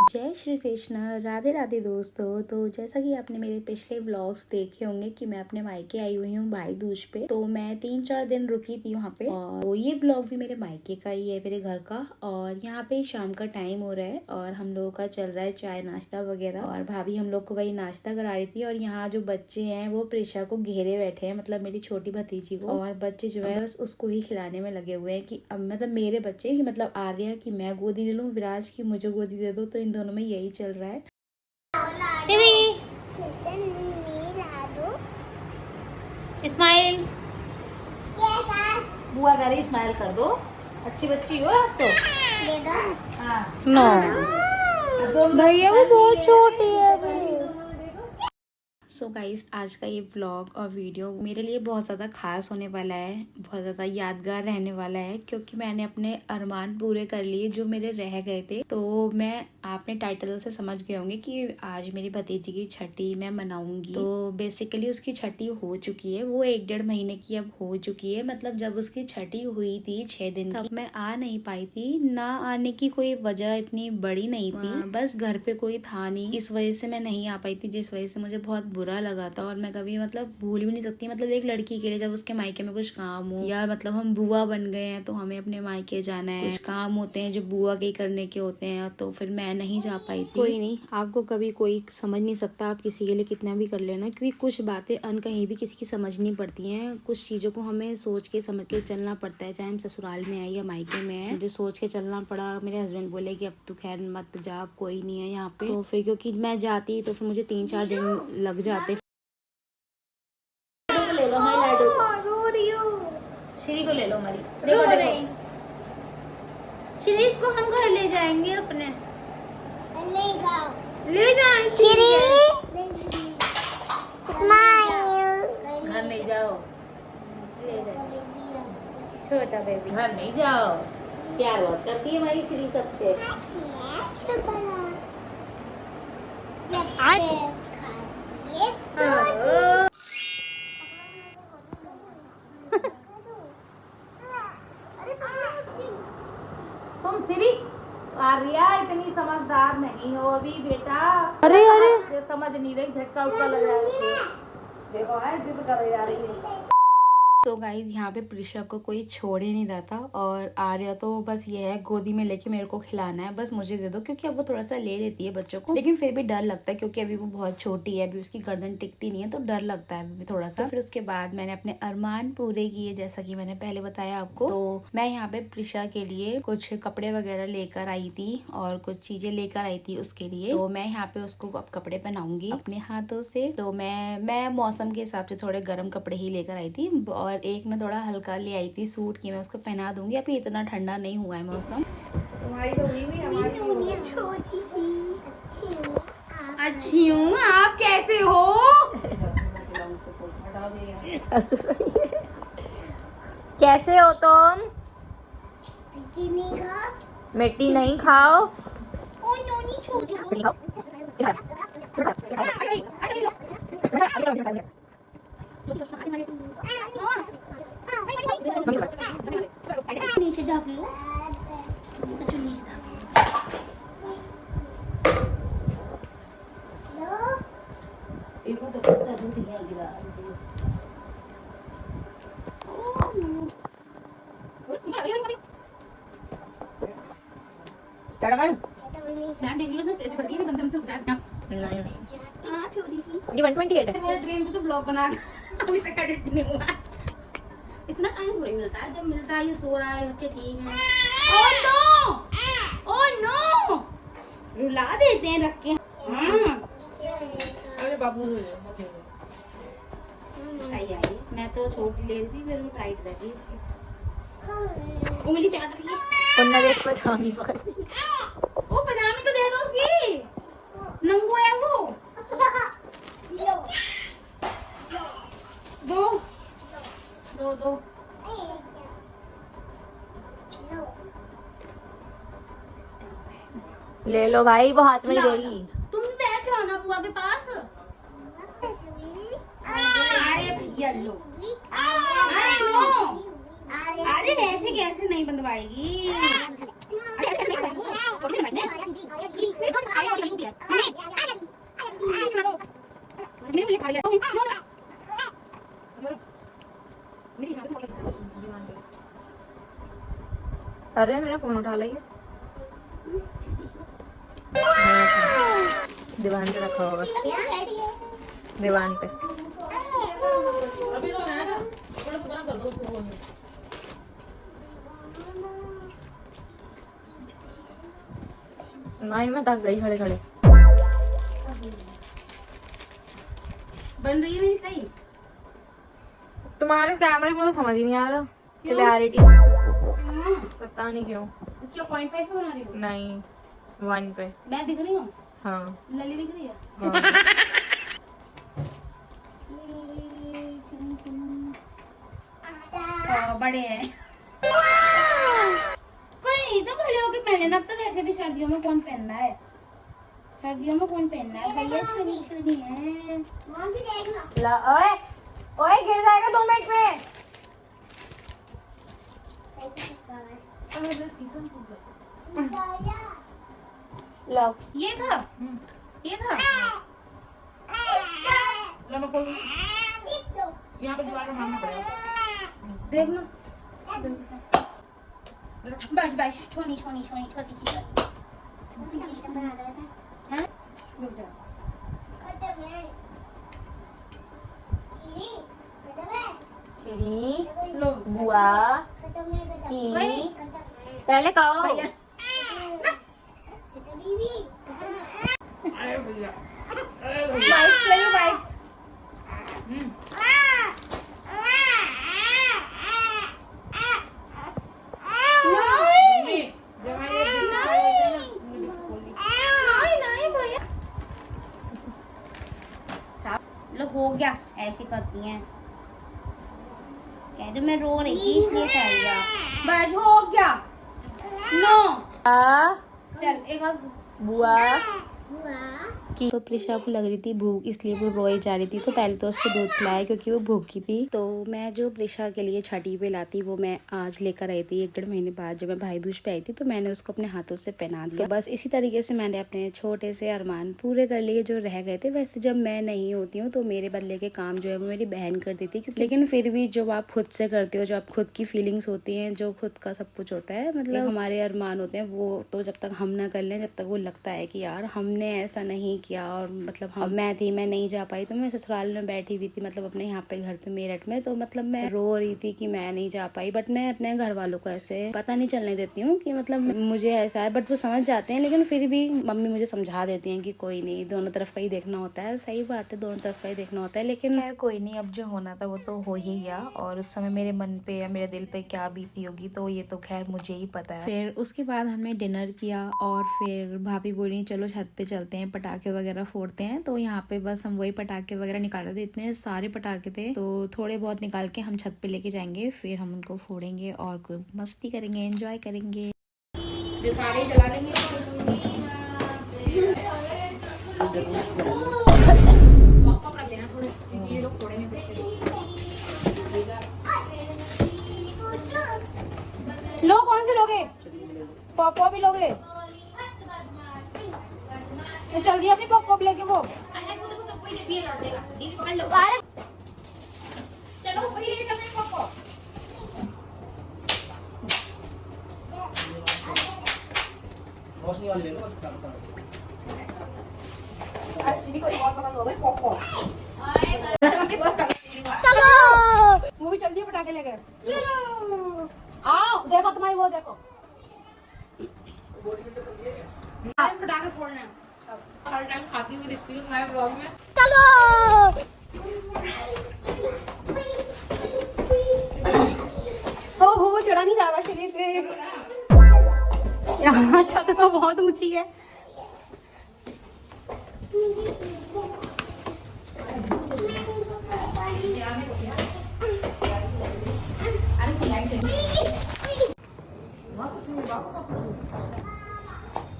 जय श्री कृष्ण, राधे राधे दोस्तों। तो जैसा कि आपने मेरे पिछले व्लॉग्स देखे होंगे कि मैं अपने मायके आई हुई हूँ भाई दूज पे। तो मैं 3-4 दिन रुकी थी वहाँ पे और तो ये व्लॉग भी मेरे मायके का ही है, मेरे घर का। और यहाँ पे शाम का टाइम हो रहा है और हम लोगों का चल रहा है चाय नाश्ता वगैरह। और भाभी हम लोग को वही नाश्ता करा रही थी। और यहाँ जो बच्चे हैं वो प्रिशा को घेरे बैठे हैं, मतलब मेरी छोटी भतीजी को। और बच्चे जो है बस उसको ही खिलाने में लगे हुए हैं कि अब मतलब मेरे बच्चे की मतलब आर्या की मैं गोदी ले लूँ, विराज की मुझे गोदी दे दो। तो इन दोनों में यही चल रहा है। स्माइल बुआ कह रही स्माइल कर दो, अच्छी बच्ची हो आप तो। हाँ नो भैया वो बहुत छोटी है अभी। सो गाइस, आज का ये व्लॉग और वीडियो मेरे लिए बहुत ज़्यादा खास होने वाला है, बहुत ज़्यादा यादगार रहने वाला है, क्योंकि मैंने अपने अरमान पूरे कर लिए जो मेरे रह गए थे। तो मैं आपने टाइटल से समझ गए होंगे कि आज मेरी भतीजी की छठी मैं मनाऊंगी। तो बेसिकली उसकी छठी हो चुकी है, वो 1-1.5 महीने की अब हो चुकी है। मतलब जब उसकी छठी हुई थी 6 दिन की, तब मैं आ नहीं पाई थी। ना आने की कोई वजह इतनी बड़ी नहीं थी, बस घर पे कोई था नहीं, इस वजह से मैं नहीं आ पाई थी, जिस वजह से मुझे बहुत बुरा लगा था। और मैं कभी मतलब भूल भी नहीं सकती, मतलब एक लड़की के लिए जब उसके मायके में कुछ काम हो, या मतलब हम बुआ बन गए हैं तो हमें अपने मायके जाना है, कुछ काम होते हैं जो बुआ के करने के होते हैं, तो फिर मैं नहीं जा पाई थी। कोई नहीं, आपको कभी कोई समझ नहीं सकता, आप किसी के लिए कितना भी कर लेना, क्योंकि कुछ बातें अनकहीं भी किसी की समझनी पड़ती हैं। कुछ चीजों को हमें सोच के समझ के चलना पड़ता है, चाहे हम ससुराल में आए या मायके में आए। मुझे सोच के चलना पड़ा। मेरे हस्बैंड बोले कि अब तू खैर मत जा, अब कोई नहीं है यहाँ पे। तो फिर क्योंकि मैं जाती तो फिर मुझे 3-4 दिन लग जाते। ले लो हमारी लाडू, रो रही हो। श्री को ले लो हमारी, देखो देखो श्री को हम घर ले जाएंगे अपने, ले जाएंगे घर नहीं जाओ, छोटा बेबी घर नहीं जाओ। प्यार बहुत करती है हमारी श्री सबसे। तुम श्री आर्या इतनी समझदार नहीं हो अभी बेटा। अरे अरे समझ नहीं रही, झटका उटका लगा रही है, देखो है जिद कर जा रही है। सो गाइस, यहाँ पे प्रिशा को कोई छोड़ ही नहीं रहा था। और आर्या तो बस ये है गोदी में लेके मेरे को खिलाना है, बस मुझे दे दो, क्योंकि अब वो थोड़ा सा ले लेती है बच्चों को, लेकिन फिर भी डर लगता है क्योंकि अभी वो बहुत छोटी है, अभी उसकी गर्दन टिकती नहीं है, तो डर लगता है अभी थोड़ा सा। फिर उसके बाद मैंने अपने अरमान पूरे किए, जैसा कि मैंने पहले बताया आपको। तो मैं यहाँ पे प्रिशा के लिए कुछ कपड़े वगैरह लेकर आई थी और कुछ चीजें लेकर आई थी उसके लिए। तो मैं यहाँ पे उसको अब कपड़े पहनाऊंगी अपने हाथों से। तो मैं मौसम के हिसाब से थोड़े गर्म कपड़े ही लेकर आई थी, और एक मैं थोड़ा हल्का ले आई थी सूट की, मैं उसको पहना दूंगी। अभी इतना ठंडा नहीं हुआ है मौसम। तुम्हारी तो हुई हुई, हमारी अच्छी हूँ, आप कैसे हो? कैसे हो तुम? मिट्टी नहीं खाओ। नीचे ये 128 है। ट्रेन से तो ब्लॉग बना अभी तक एडिट नहीं हुआ। इतना टाइम थोड़ी मिलता है, जब मिलता है ये सो रहा है, बच्चे ठीक है। ओह नो, ओह नो, रुला देते हैं रख के। अरे बाबू सही आई, मैं तो छोटी ले रही थी, फिर वो टाइट रहती है, उंगली चाट रही है। पजामी ओ पजामी तो दे दो उसकी, नंगू है वो। दो दो ले लो भाई, वो हाथ में ही देगी। तुम भी बैठ जाओ ना बुआ के पास। अरे भैया लो, अरे ऐसे कैसे नहीं बंधवाएगी। अरे मेरा फोन उठा लिया, दीवान पे रखा होगा, दीवान पे। नहीं मैं थक गई खड़े खड़े। बन रही है मेरी सही? तुम्हारे कैमरे में तो समझ ही नहीं आ रहा क्लैरिटी, पता नहीं क्यों। क्या 0.5 पे बना रही हो? नहीं 1 पे। मैं दिख रही हूँ? हाँ। लली दिख रही है? हाँ। बड़े हैं। कोई नहीं तो बड़े होके पहने ना, अब तो वैसे भी सर्दियों में कौन पहनना है, सर्दियों में कौन पहनना है भैया, छोटी छोटी है। ला ओए ओए गिर जाएगा 2 मिनट में। लो ये था, ये था। यहाँ पे दीवार में मारना पड़ेगा, देख लो। बस बस छोनी छोनी छोनी छोटी चीज बना दो ऐसा। हाँ रुक जाओ। श्री लो बुआ की पहले कहो भैया। वाइप्स ले लो वाइप्स। लो हो गया, ऐसे करती हैं, कह दो मैं रो रही थी इसलिए फैल गया। बस हो गया। नो चल एक बार बुआ की तो प्रिशा को लग रही थी भूख, इसलिए वो रोए जा रही थी। तो पहले तो उसको दूध पिलाया क्योंकि वो भूखी थी। तो मैं जो प्रिशा के लिए छठी पे लाती वो मैं आज लेकर आई थी 1-1.5 महीने बाद, जब मैं भाई दूज पे आई थी तो मैंने उसको अपने हाथों से पहना दिया। तो बस इसी तरीके से मैंने अपने छोटे से अरमान पूरे कर लिए जो रह गए थे। वैसे जब मैं नहीं होती हूँ तो मेरे बदले के काम जो है वो मेरी बहन कर देती, लेकिन फिर भी जो आप खुद से करते हो, जो आप खुद की फीलिंग्स होती हैं, जो खुद का सब कुछ होता है, मतलब हमारे अरमान होते हैं, वो तो जब तक हम ना कर लें जब तक वो लगता है कि यार हमने ऐसा नहीं किया। और मतलब मैं नहीं जा पाई, तो मैं ससुराल में बैठी हुई थी, मतलब अपने यहाँ पे घर पे मेरठ में। तो मतलब मैं रो रही थी कि मैं नहीं जा पाई, बट मैं अपने घर वालों को ऐसे पता नहीं चलने देती हूँ कि मतलब मुझे ऐसा है। बट वो समझ जाते हैं, लेकिन फिर भी मम्मी मुझे समझा देती हैं कि कोई नहीं, दोनों तरफ का ही देखना होता है। सही बात है, दोनों तरफ का ही देखना होता है, लेकिन खैर कोई नहीं, अब जो होना था वो तो हो ही गया। और उस समय मेरे मन पे या मेरे दिल पे क्या बीती होगी तो ये तो खैर मुझे ही पता है। फिर उसके बाद हमने डिनर किया और फिर भाभी बोली चलो छत पे चलते हैं, पटाखे वगैरह फोड़ते हैं। तो यहाँ पे बस हम वही पटाखे वगैरह निकाल रहे थे, इतने सारे पटाखे थे तो थोड़े बहुत निकाल के हम छत पे लेके जाएंगे, फिर हम उनको फोड़ेंगे और खूब मस्ती करेंगे, एंजॉय करेंगे। जो सारे जला लेंगे। ये लोग फोड़ेंगे बच्चे। लो कौन से लोगे? पॉपो भी लोगे? तो चल दिया अपनी पॉप लेके वो। चलो वही लेके चलते हैं पॉप। रोशनी वाली ले लो बस। अरे सीधी को बहुत पसंद हो गई पॉप। चलो वो भी चल दिया पटाखे लेके। चलो आओ देखो तुम्हारी वो देखो। पटाखे फोड़ने हर टाइम खाती हुई दिखती हूँ तुम्हारे ब्लॉग में। चलो हो चढ़ा नहीं जा रहा शरीर से। यहाँ छत तो बहुत ऊंची है।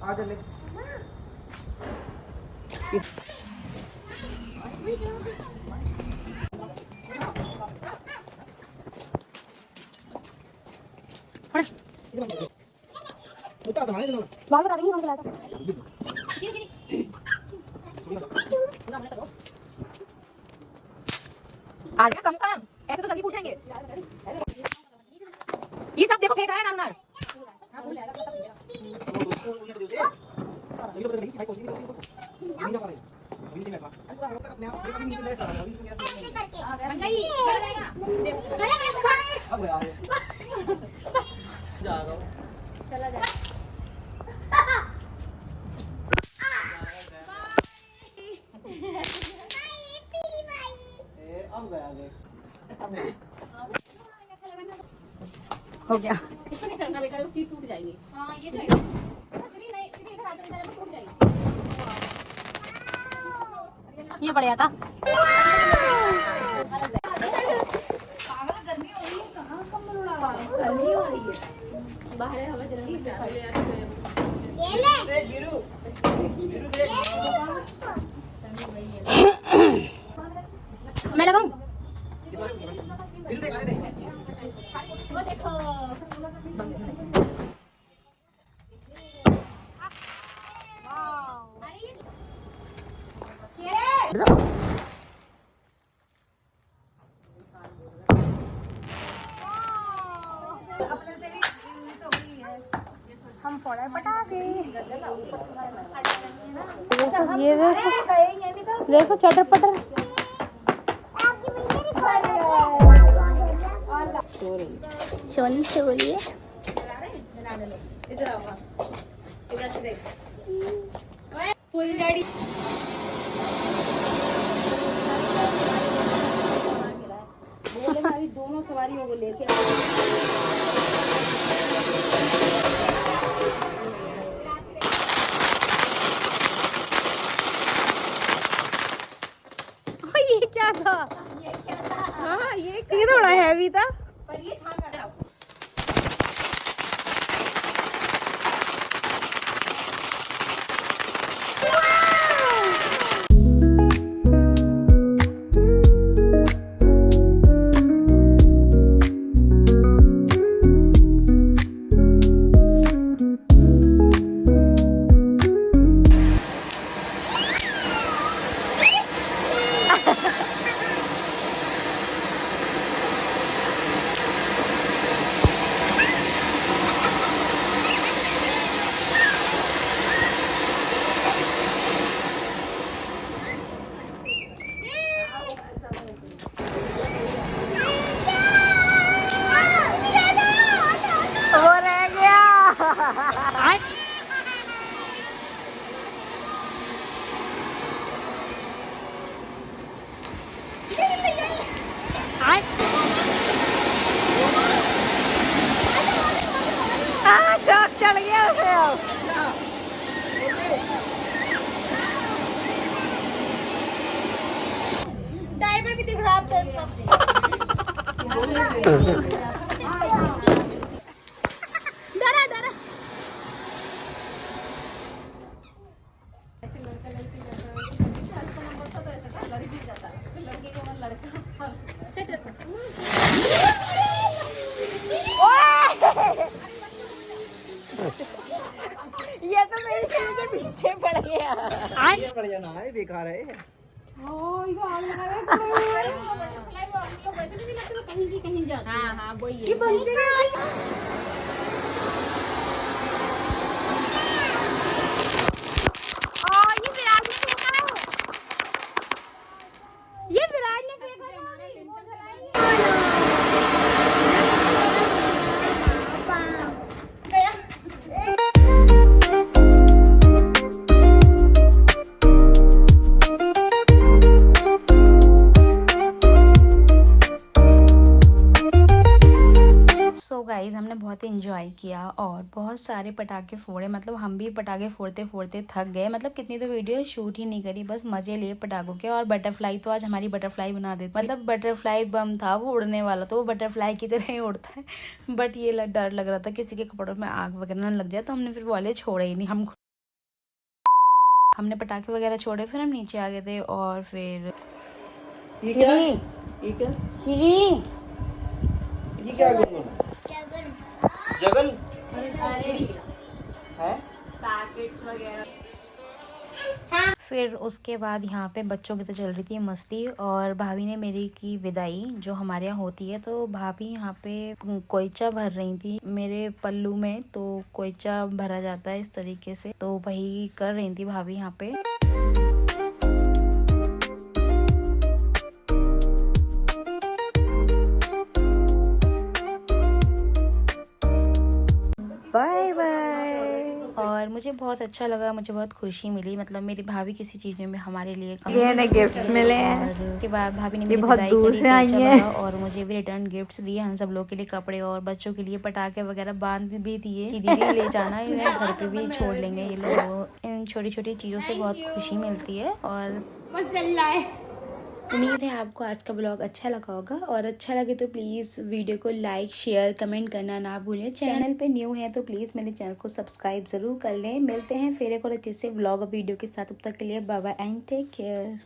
आ चले बाहर बता देंगे हम खिलाया था। आज कम काम ऐसे तो जल्दी पूछेंगे। ये सब देखो फेंका है ना अंदर। चला जाए। हो गया। इसको नहीं चढ़ना बेटा, सीट टूट जाएगी। हाँ ये जो नहीं इधर आ जाओ, इधर टूट जाएगी। ये बढ़िया था। गर्मी हो रही है, कहाँ कंबल उड़ा रहा है? गर्मी हो रही है, बाहर हवा चल रही है। मैं लगाऊं? वो देखो हम फोड़ा पटाखे। ये देखो देखो चटर पटर। सोनी से बोलिए। फुल गाड़ी बोले भाई दोनों सवारियों को लेके ये क्या था? हाँ ये थोड़ा हैवी था। पर ये चढ़ गया उसे। ड्राइवर भी दिख रहा है तो इसका। डरा डरा। ये तो मेरे शरीर के पीछे पड़ गया। ये बढ़िया ना है, बेकार है। कहीं की कहीं जाते। हाँ हाँ वही है। ये विराट ने फेंका गाइस हमने बहुत इंजॉय किया और बहुत सारे पटाखे फोड़े। मतलब हम भी पटाखे फोड़ते फोड़ते थक गए। मतलब कितनी तो वीडियो शूट ही नहीं करी, बस मजे लिए पटाखों के। और बटरफ्लाई तो आज हमारी बटरफ्लाई बना देती। मतलब बटरफ्लाई बम था, वो उड़ने वाला, तो वो बटरफ्लाई की तरह ही उड़ता है। बट ये डर लग रहा था किसी के कपड़ों में आग वगैरह न लग जाए, तो हमने फिर वाले छोड़े ही नहीं। हमने पटाखे वगैरह छोड़े, फिर हम नीचे आ गए थे। और फिर जगल फिर उसके बाद यहाँ पे बच्चों की तो चल रही थी मस्ती, और भाभी ने मेरी की विदाई जो हमारे यहाँ होती है। तो भाभी यहाँ पे कोयचा भर रही थी मेरे पल्लू में, तो कोयचा भरा जाता है इस तरीके से, तो वही कर रही थी भाभी यहाँ पे। Bye bye. और मुझे बहुत अच्छा लगा, मुझे बहुत खुशी मिली, मतलब मेरी भाभी किसी चीज में हमारे लिए गिफ्ट्स मिले हैं। उसके बाद भाभी ने ये मेरी बहुत विदाई दूर करी, से आई कोयचा हैं। भरा और मुझे भी रिटर्न गिफ्ट्स दिए। हम सब लोग के लिए कपड़े और बच्चों के लिए पटाखे वगैरह बांध भी दिए कि दीदी ले जाना, इन्हें घर पे भी छोड़ लेंगे ये लोग। इन छोटी छोटी चीज़ों से बहुत खुशी मिलती है। और बस चल रहा है। उम्मीद है आपको आज का ब्लॉग अच्छा लगा होगा, और अच्छा लगे तो प्लीज़ वीडियो को लाइक शेयर कमेंट करना ना भूलें। चैनल पे न्यू है तो प्लीज़ मेरे चैनल को सब्सक्राइब ज़रूर कर लें। मिलते हैं फिर एक और अच्छे से ब्लॉग और वीडियो के साथ, तब तक के लिए bye bye and take care.